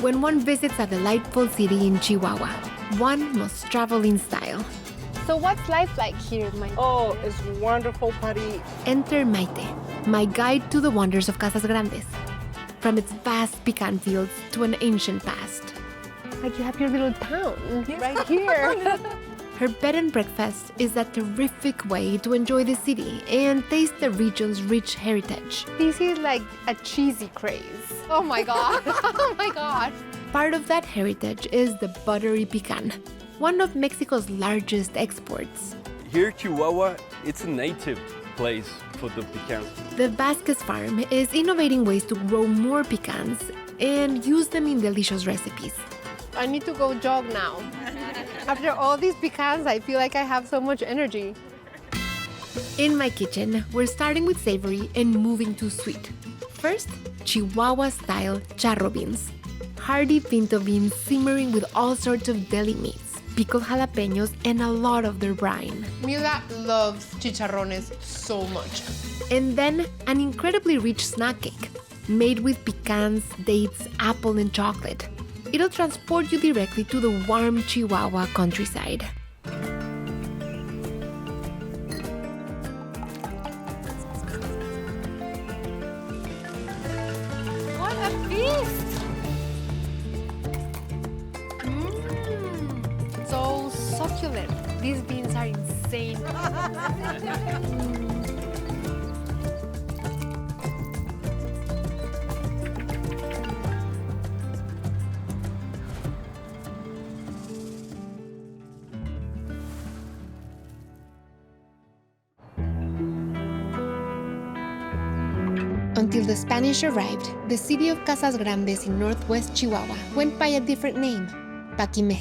when one visits a delightful city in Chihuahua. One must travel in style. So what's life like here, Mayte? Oh, it's wonderful, Pati. Enter Mayte, my guide to the wonders of Casas Grandes. From its vast pecan fields to an ancient past. Like you have your little town right here. Her bed and breakfast is a terrific way to enjoy the city and taste the region's rich heritage. This is like a cheesy craze. Oh my God. Oh my God. Part of that heritage is the buttery pecan, one of Mexico's largest exports. Here, Chihuahua, it's a native place for the pecans. The Vázquez farm is innovating ways to grow more pecans and use them in delicious recipes. I need to go jog now. After all these pecans, I feel like I have so much energy. In my kitchen, we're starting with savory and moving to sweet. First, Chihuahua-style charro beans. Hearty pinto beans simmering with all sorts of deli meats, pickled jalapeños, and a lot of their brine. Mila loves chicharrones so much. And then an incredibly rich snack cake, made with pecans, dates, apple, and chocolate. It'll transport you directly to the warm Chihuahua countryside. What a feast! So succulent. These beans are insane. Until the Spanish arrived, the city of Casas Grandes in northwest Chihuahua went by a different name, Paquimé.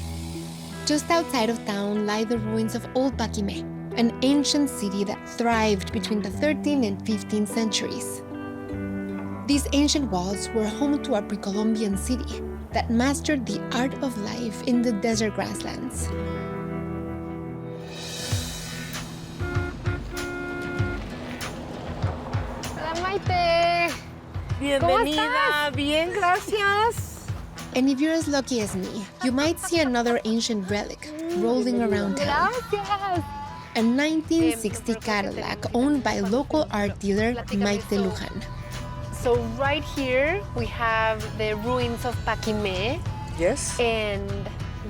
Just outside of town lie the ruins of Old Paquimé, an ancient city that thrived between the 13th and 15th centuries. These ancient walls were home to a pre-Columbian city that mastered the art of life in the desert grasslands. Hola, Mayte. Bienvenida. Bien, gracias. And if you're as lucky as me, you might see another ancient relic rolling around town. Gracias. A 1960 Cadillac owned by local art dealer Mayte Luján. So right here we have the ruins of Paquimé, Yes. and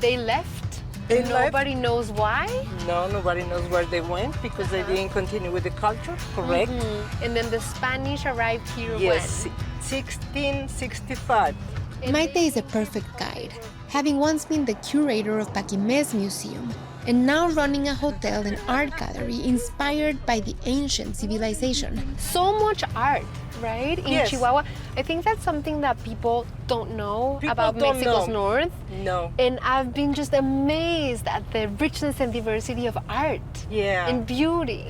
they left. They left. Nobody knows why. No, nobody knows where they went because they didn't continue with the culture, correct? And then the Spanish arrived here Yes, when? 1665. Mayte is a perfect guide, having once been the curator of Paquimé's museum and now running a hotel and art gallery inspired by the ancient civilization. So much art, right? In Yes. Chihuahua. I think that's something that people don't know People about don't Mexico's know. north. No. And I've been just amazed at the richness and diversity of art Yeah. and beauty.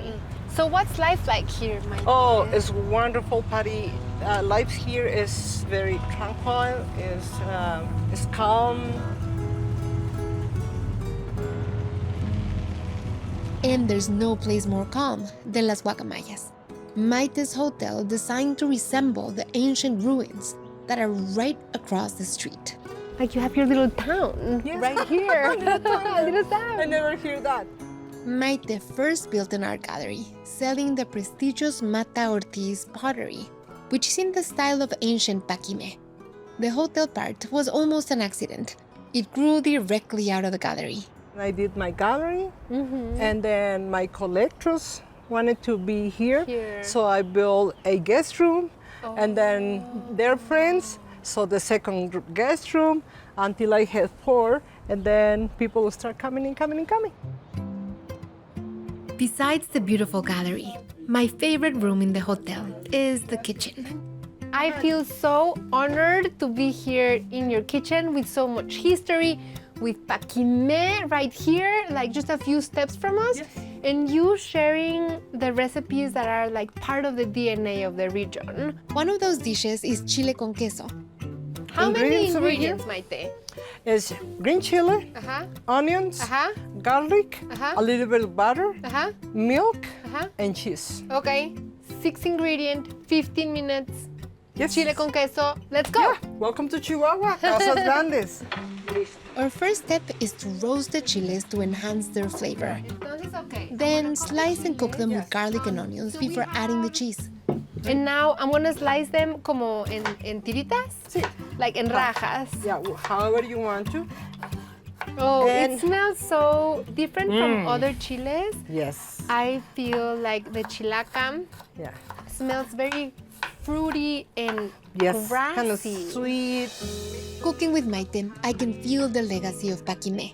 So what's life like here, Mayte? Oh, it's wonderful, Pati. Life here is very tranquil, is calm. And there's no place more calm than Las Guacamayas, Mayte's hotel designed to resemble the ancient ruins that are right across the street. Like you have your little town Yes. right here. Little town. I never hear that. Mayte first built an art gallery selling the prestigious Mata Ortiz pottery, which is in the style of ancient Paquimé. The hotel part was almost an accident. It grew directly out of the gallery. I did my gallery, and then my collectors wanted to be here. So I built a guest room, and then their friends, so the second guest room, until I had 4, and then people will start coming and coming and coming. Besides the beautiful gallery, my favorite room in the hotel is the kitchen. I feel so honored to be here in your kitchen with so much history, with Paquimé right here, like just a few steps from us, and you sharing the recipes that are like part of the DNA of the region. One of those dishes is chile con queso. How many Ingredients over here? ingredients, Mayte? It's green chili, Uh-huh, onions, uh-huh, garlic, Uh-huh. a little bit of butter, uh-huh, milk, uh-huh. and cheese. Okay, 6 ingredients, 15 minutes. Yes. Chile con queso. Let's go. Yeah. Welcome to Chihuahua, Casas Grandes. Our first step is to roast the chiles to enhance their flavor. Entonces, okay. Then slice and cook them with garlic and onions before adding the cheese. And now I'm gonna slice them como en tiritas? Sí. Like en rajas. Yeah, however you want to. Oh, And- it smells so different from other chiles. Yes. I feel like the chilaca Yeah. smells very fruity and Yes. grassy. Kind of sweet. Cooking with Mayte, I can feel the legacy of Pakime.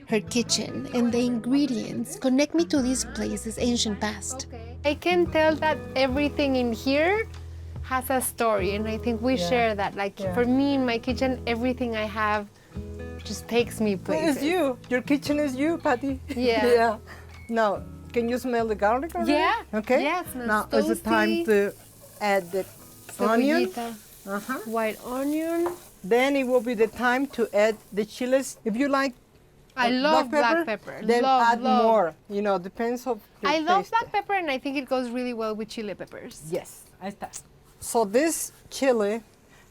Her kitchen and the ingredients connect me to this place's ancient past. I can tell that everything in here has a story, and I think we share that. Like for me in my kitchen, everything I have just takes me places. It's you. Your kitchen is you, Pati. Yeah. Yeah. Now, can you smell the garlic already? Yeah. Okay. Yeah, it smells now is the time toasty. to add the onion. Cebollita, white onion. Then it will be the time to add the chiles. If you like I love black pepper. then Love, add love. more. You know, depends of your I love taste. black pepper, and I think it goes really well with chili peppers. Yes. Ahí está. So this chili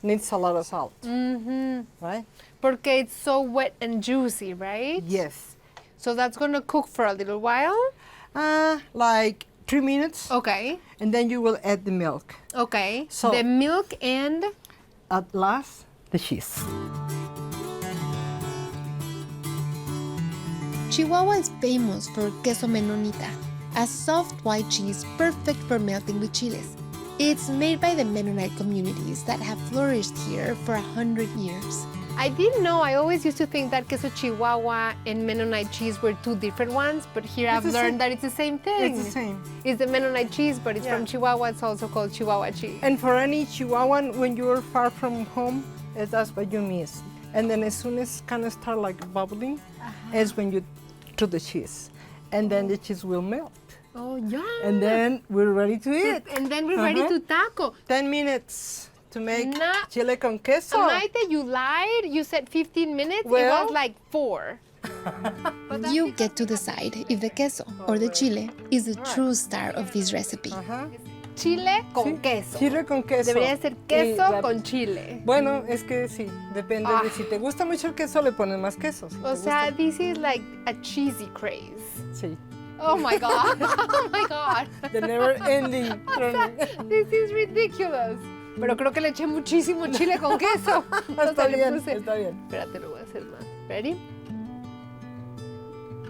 needs a lot of salt. Right? Porque it's so wet and juicy, right? Yes. So that's gonna cook for a little while. Like 3 minutes. Okay. And then you will add the milk. Okay. So- the milk and At last, the cheese. Chihuahua is famous for queso menonita, a soft white cheese perfect for melting with chiles. It's made by the Mennonite communities that have flourished here for 100 years. I didn't know. I always used to think that queso Chihuahua and Mennonite cheese were two different ones, but here I've the learned same. that it's the same thing. It's the same. It's the Mennonite cheese, but it's from Chihuahua. It's also called Chihuahua cheese. And for any Chihuahuan, when you're far from home, that's what you miss. And then as soon as kind of start like bubbling, is when you do the cheese. And then the cheese will melt. Oh, yeah. And then we're ready to eat. And then we're ready to taco. 10 minutes to make Nah. chile con queso. Mayte, you lied. You said 15 minutes. It Well- was like 4. You get to decide if the queso or the chile is the true star of this recipe. Chile con queso. Chile con queso. Debería ser Y queso la- con chile. Bueno, es que sí, depende de si te gusta mucho el queso, le pones más queso. Si O te sea, this is like a cheesy craze. gusta- sí. Oh my God. Oh my God. The never ending. This is ridiculous. Pero creo que le eché muchísimo chile con queso. O Está sea, le bien, puse- está bien. Espérate, lo voy a hacer más. Ready?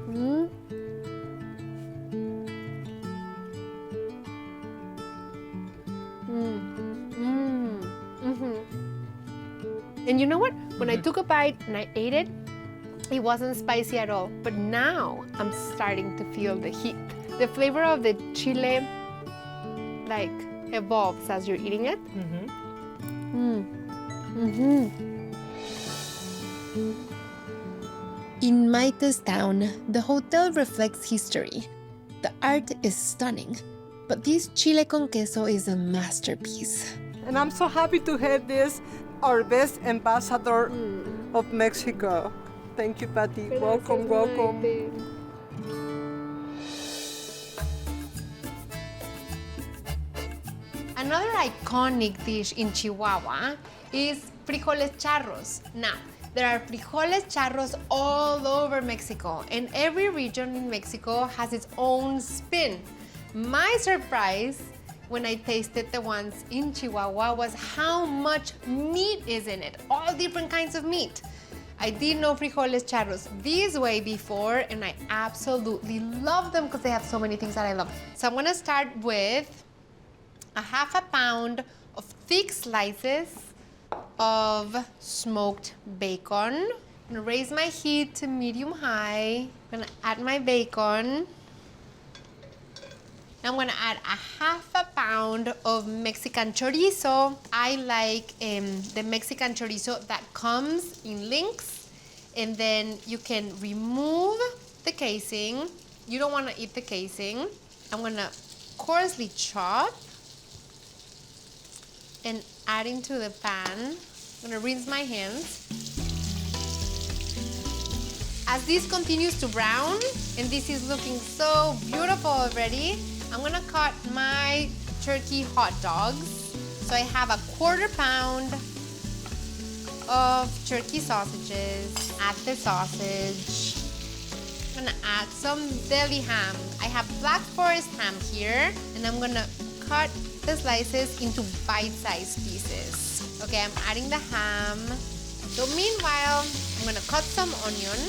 Mm. And you know what? When I took a bite and I ate it, it wasn't spicy at all. But now I'm starting to feel the heat. The flavor of the chile like evolves as you're eating it. In Mayte's town, the hotel reflects history. The art is stunning, but this chile con queso is a masterpiece. And I'm so happy to have this, our best ambassador of Mexico. Thank you, Pati. Welcome, welcome. Another iconic dish in Chihuahua is frijoles charros. Now, there are frijoles charros all over Mexico, and every region in Mexico has its own spin. My surprise when I tasted the ones in Chihuahua was how much meat is in it, all different kinds of meat. I didn't know frijoles charros this way before, and I absolutely love them because they have so many things that I love. So I'm gonna start with a half a pound of thick slices of smoked bacon. I'm gonna raise my heat to medium high. I'm gonna add my bacon. I'm gonna add a half a pound of Mexican chorizo. I like the Mexican chorizo that comes in links, and then you can remove the casing. You don't wanna eat the casing. I'm gonna coarsely chop and add into the pan. I'm gonna rinse my hands. As this continues to brown, and this is looking so beautiful already, I'm gonna cut my turkey hot dogs. So I have a 1/4 pound of turkey sausages. Add the sausage. I'm gonna add some deli ham. I have Black Forest ham here, and I'm gonna cut the slices into bite-sized pieces. Okay, I'm adding the ham. So meanwhile, I'm gonna cut some onion.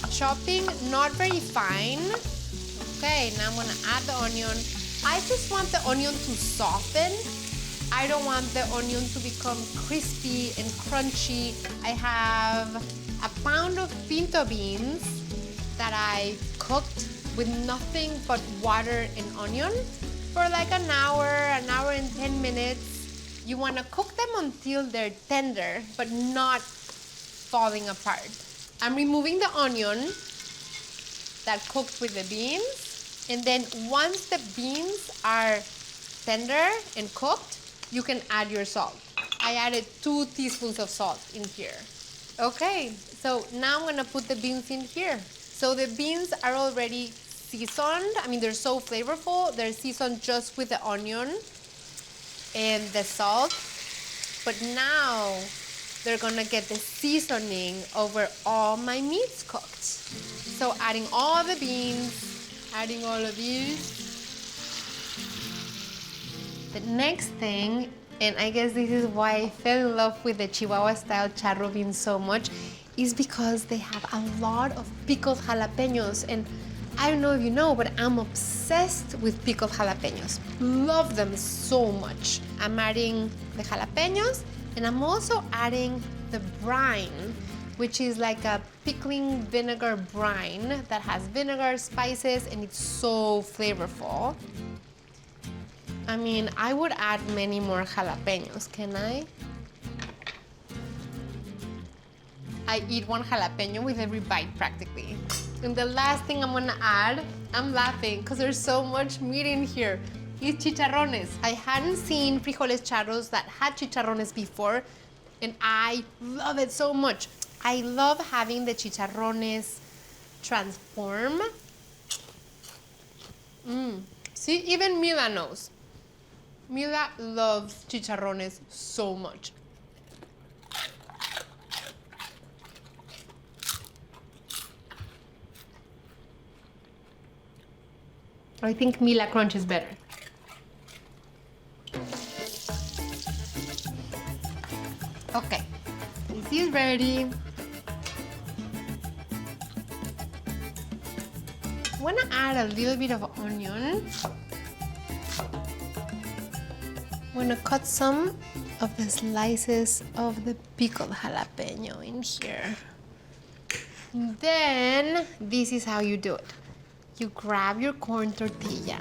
Chopping not very fine. Okay, now I'm gonna add the onion. I just want the onion to soften. I don't want the onion to become crispy and crunchy. I have a pound of pinto beans that I cooked with nothing but water and onion for like an hour and 10 minutes. You want to cook them until they're tender, but not falling apart. I'm removing the onion that cooked with the beans, and then once the beans are tender and cooked, you can add your salt. I added 2 teaspoons of salt in here. Okay, so now I'm gonna put the beans in here. So the beans are already seasoned. I mean, they're so flavorful. They're seasoned just with the onion and the salt. But now they're gonna get the seasoning over all my meats cooked. So adding all the beans, adding all of these. The next thing, and I guess this is why I fell in love with the Chihuahua style charro beans so much, is because they have a lot of pickled jalapenos. And I don't know if you know, but I'm obsessed with pickled jalapenos. Love them so much. I'm adding the jalapenos, and I'm also adding the brine, which is like a pickling vinegar brine that has vinegar, spices, and it's so flavorful. I mean, I would add many more jalapenos, can I? I eat 1 jalapeno with every bite practically. And the last thing I'm gonna add, I'm laughing because there's so much meat in here, is chicharrones. I hadn't seen frijoles charros that had chicharrones before, and I love it so much. I love having the chicharrones transform. See, even Mila knows. Mila loves chicharrones so much. I think Mila Crunch is better. Okay, this is ready. I wanna add a little bit of onion. I'm gonna cut some of the slices of the pickled jalapeno in here. And then, this is how you do it. You grab your corn tortilla,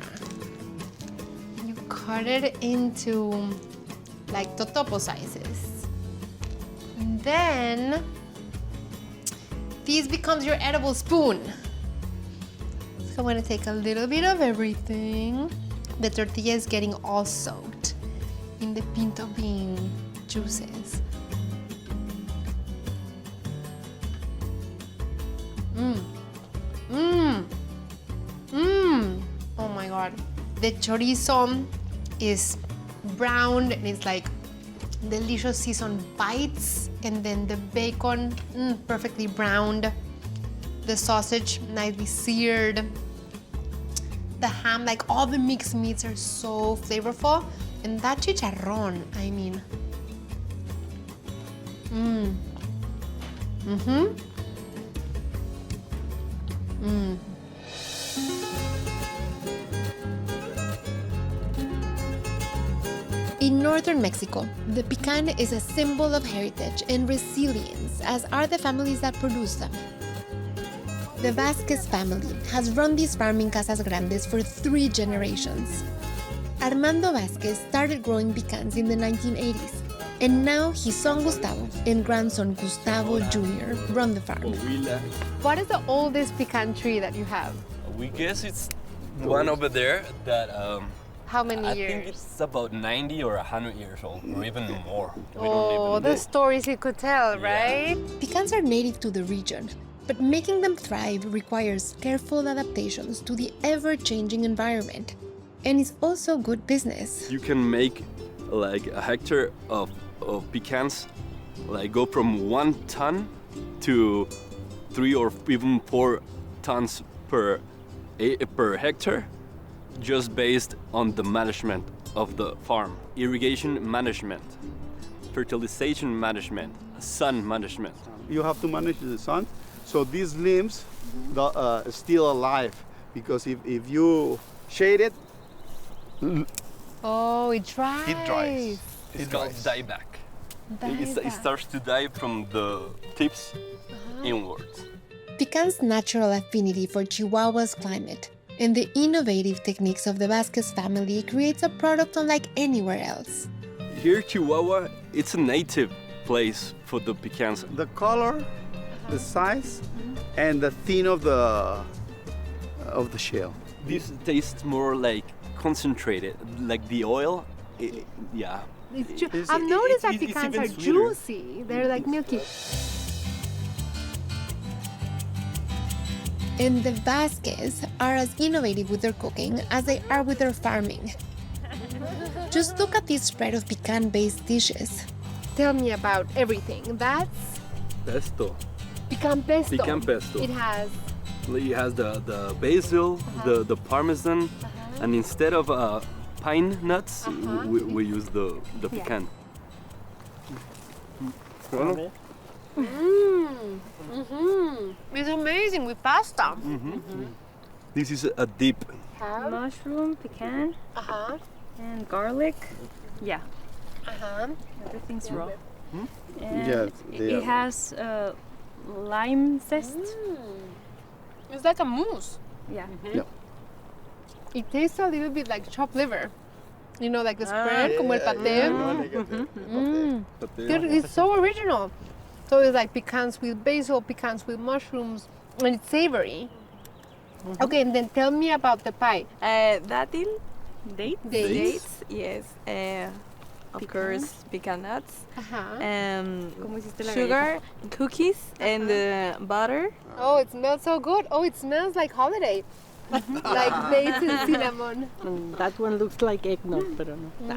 and you cut it into like totopo sizes. And then, this becomes your edible spoon. So I'm gonna take a little bit of everything. The tortilla is getting all soaked in the pinto bean juices. Oh my God. The chorizo is browned and it's like delicious seasoned bites, and then the bacon perfectly browned, the sausage nicely seared, the ham, like all the mixed meats are so flavorful, and that chicharrón, I mean, In northern Mexico, the pecan is a symbol of heritage and resilience, as are the families that produce them. The Vázquez family has run this farm in Casas Grandes for 3 generations. Armando Vázquez started growing pecans in the 1980s, and now his son Gustavo and grandson Gustavo Jr. run the farm. what is the oldest pecan tree that you have? We guess it's one over there that How many I years? think it's about 90 or 100 years old, or even more. We Oh, don't even the know. stories you could tell, Yeah. right? Pecans are native to the region, but making them thrive requires careful adaptations to the ever-changing environment, and is also good business. You can make like a hectare of pecans, like go from 1 ton to 3 or even 4 tons per hectare, just based on the management of the farm. Irrigation management, fertilization management, sun management. You have to manage the sun, so these limbs still alive, because if you shade it, Oh, it dries. it dries. It's It called dries. dieback. Dieback. It starts to die from the tips inwards. Pecan's natural affinity for Chihuahua's climate and the innovative techniques of the Vázquez family creates a product unlike anywhere else. Here, Chihuahua, it's a native place for the pecans. The color, the size, and the thin of the shell. This tastes more like concentrated, like the oil. Yeah. I've noticed that it's pecans even are sweeter. juicy. They're like milky. And the Vázquez are as innovative with their cooking as they are with their farming. Just look at this spread of pecan-based dishes. Tell me about everything. That's Pesto. pecan pesto. Pecan pesto. It has It has the basil, the parmesan, and instead of pine nuts, we use the pecan. Well, It's amazing with pasta. this is a dip. Mushroom, pecan, Uh-huh. and garlic. Yeah, Uh-huh. everything's raw. Yes, And they it are. has lime zest. It's like a mousse. Yeah. Yeah. It tastes a little bit like chopped liver. You know, like the spread, como el paté. It's so original. So it's like pecans with basil, pecans with mushrooms, and it's savory. Okay, and then tell me about the pie. Datil, Date. dates, yes. Of course, pecan nuts, Uh-huh. ¿Cómo hiciste la sugar, cookies, and butter. Oh, it smells so good. Oh, it smells like holiday. Like dates and cinnamon. That one looks like eggnog, pero no.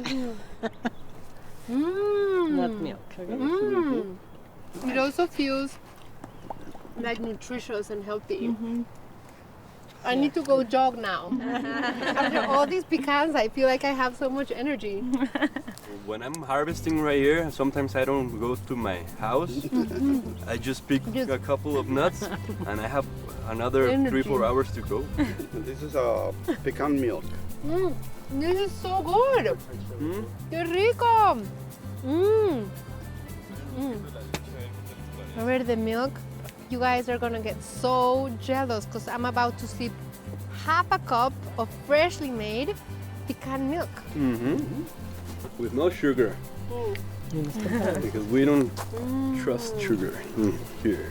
Not milk. Okay? It also feels like nutritious and healthy. I need to go jog now. After all these pecans, I feel like I have so much energy. When I'm harvesting right here, sometimes I don't go to my house. I just pick a couple of nuts, and I have another Energy. 3-4 hours to go. This is pecan milk. This is so good. ¡Qué rico! Over the milk, you guys are gonna get so jealous because I'm about to sip half a cup of freshly made pecan milk. With no sugar. Because we don't trust sugar here.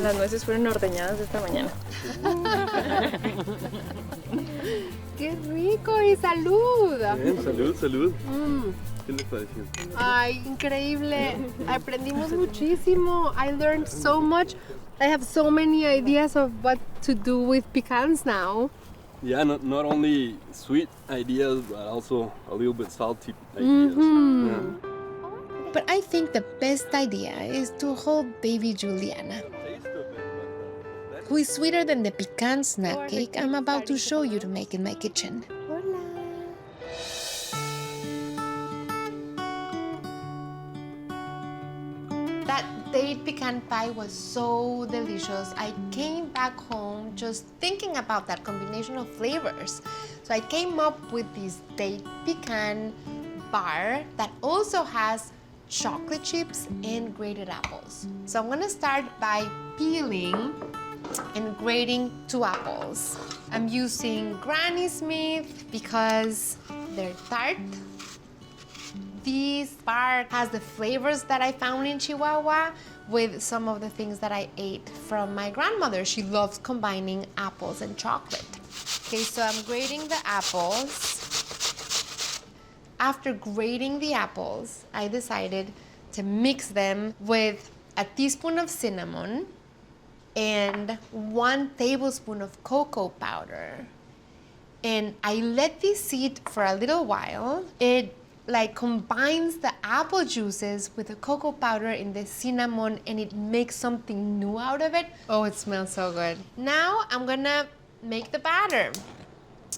Las nueces fueron ordeñadas esta mañana. ¡Qué rico! ¡Y salud! Bien, salud, salud. ¿Qué les pareció? Ay, increíble. Aprendimos muchísimo. I learned so much. I have so many ideas of what to do with pecans now. Yeah, not only sweet ideas, but also a little bit salty ideas. Yeah. But I think the best idea is to hold baby Juliana, who is sweeter than the pecan snack cake I'm about to show you to make in my kitchen. That date pecan pie was so delicious. I came back home just thinking about that combination of flavors. So I came up with this date pecan bar that also has chocolate chips and grated apples. So I'm gonna start by peeling and grating 2 apples. I'm using Granny Smith because they're tart. This bar has the flavors that I found in Chihuahua with some of the things that I ate from my grandmother. She loves combining apples and chocolate. Okay, so I'm grating the apples. After grating the apples, I decided to mix them with a teaspoon of cinnamon and 1 tablespoon of cocoa powder. And I let this sit for a little while. It like combines the apple juices with the cocoa powder and the cinnamon, and it makes something new out of it. Oh, it smells so good. Now I'm gonna make the batter.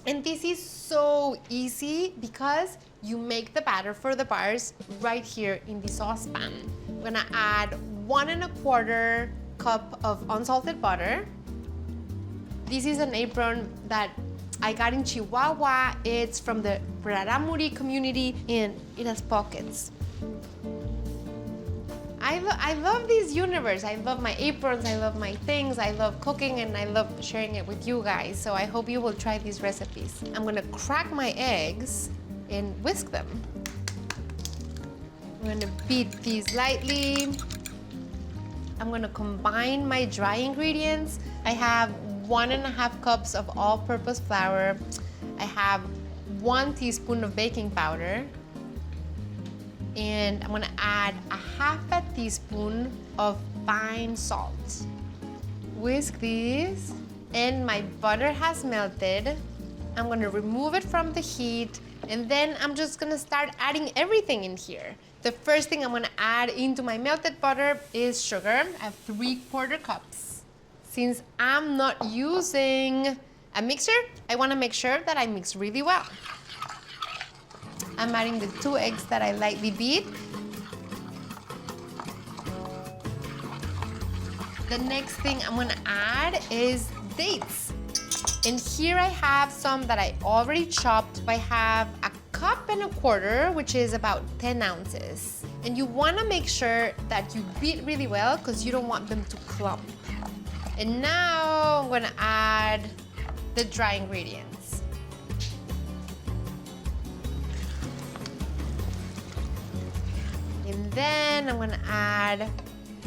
And this is so easy because you make the batter for the bars right here in the saucepan. I'm gonna add 1 1/4 cup of unsalted butter. This is an apron that I got in Chihuahua. It's from the Raramuri community and it has pockets. I love this universe. I love my aprons, I love my things, I love cooking, and I love sharing it with you guys. So I hope you will try these recipes. I'm gonna crack my eggs and whisk them. I'm gonna beat these lightly. I'm gonna combine my dry ingredients. I have 1 1/2 cups of all-purpose flour. I have 1 teaspoon of baking powder. And I'm gonna add 1/2 teaspoon of fine salt. Whisk these, and my butter has melted. I'm gonna remove it from the heat, and then I'm just gonna start adding everything in here. The first thing I'm gonna add into my melted butter is sugar. I have 3/4 cups. Since I'm not using a mixer, I wanna make sure that I mix really well. I'm adding the 2 eggs that I lightly beat. The next thing I'm gonna add is dates. And here I have some that I already chopped. I have 1.25 cups, which is about 10 ounces. And you wanna make sure that you beat really well because you don't want them to clump. And now I'm gonna add the dry ingredients. And then I'm gonna add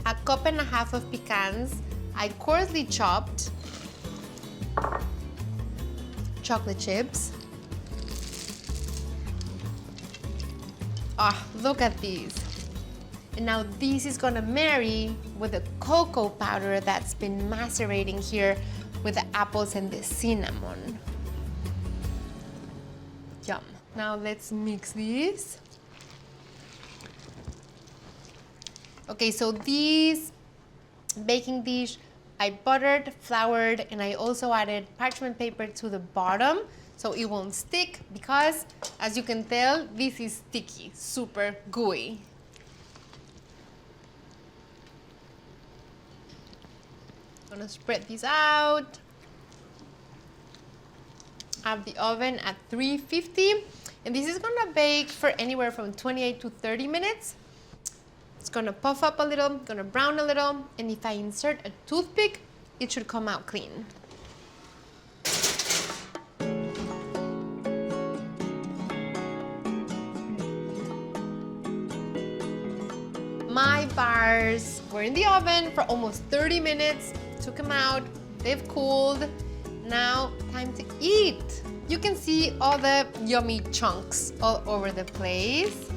1.5 cups of pecans. I coarsely chopped. Chocolate chips. Ah, look at these. And now this is gonna marry with the cocoa powder that's been macerating here with the apples and the cinnamon. Yum. Now let's mix these. Okay, so these baking dish, I buttered, floured, and I also added parchment paper to the bottom so it won't stick because, as you can tell, this is sticky, super gooey. I'm gonna spread these out. I have the oven at 350, and this is gonna bake for anywhere from 28 to 30 minutes. It's gonna puff up a little, gonna brown a little, and if I insert a toothpick, it should come out clean. My bars were in the oven for almost 30 minutes, took them out, they've cooled. Now, time to eat. You can see all the yummy chunks all over the place.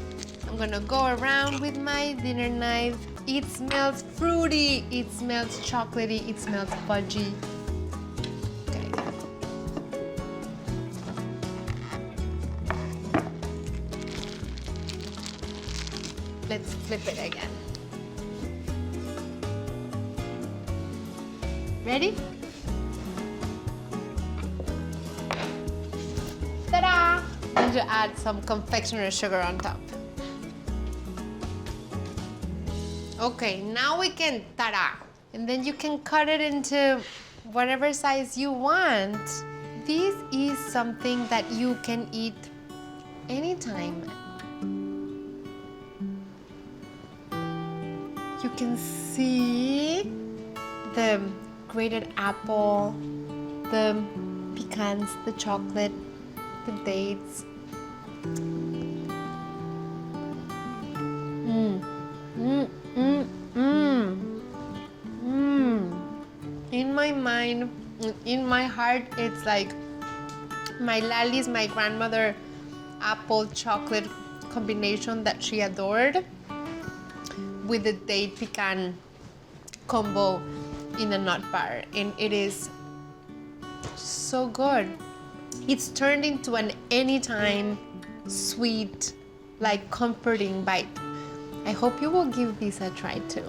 I'm gonna go around with my dinner knife. It smells fruity, it smells chocolatey, it smells fudgy. Okay. Let's flip it again. Ready? Ta-da! And you add some confectionery sugar on top. Okay, now we can, ta-da! And then you can cut it into whatever size you want. This is something that you can eat anytime. You can see the grated apple, the pecans, the chocolate, the dates. In my mind, in my heart, it's like my Lali's, my grandmother, apple chocolate combination that she adored with the date pecan combo in a nut bar, and it is so good. It's turned into an anytime sweet like comforting bite. I hope you will give this a try too.